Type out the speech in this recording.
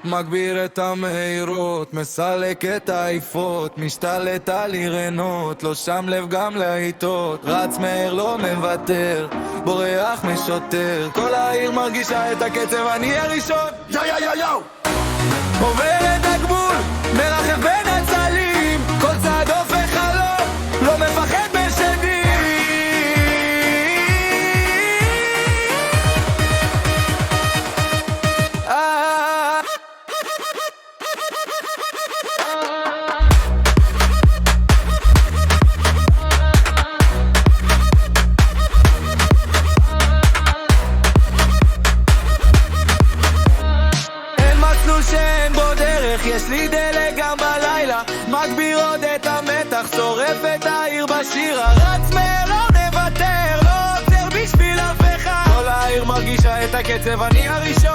מגביר את המהירות, מסלק את העיפות, משתלט על עירנות, לא שם לב גם לעיתות, רץ מהר לא מוותר, בורח משוטר, כל העיר מרגישה את הקצב, אני הראשון. יו יו יו יו, עובר את הגבול, מרחב בין הצלים, כל צעד הופך חלום, לא מפחד בשדים. שאין בו דרך, יש לי דלק גם בלילה, מגביר עוד את המתח, שורף את העיר בשירה, רץ מהר לא נוותר, לא עוצר בשביל אף אחד, כל העיר מרגישה את הקצב, אני הראשון.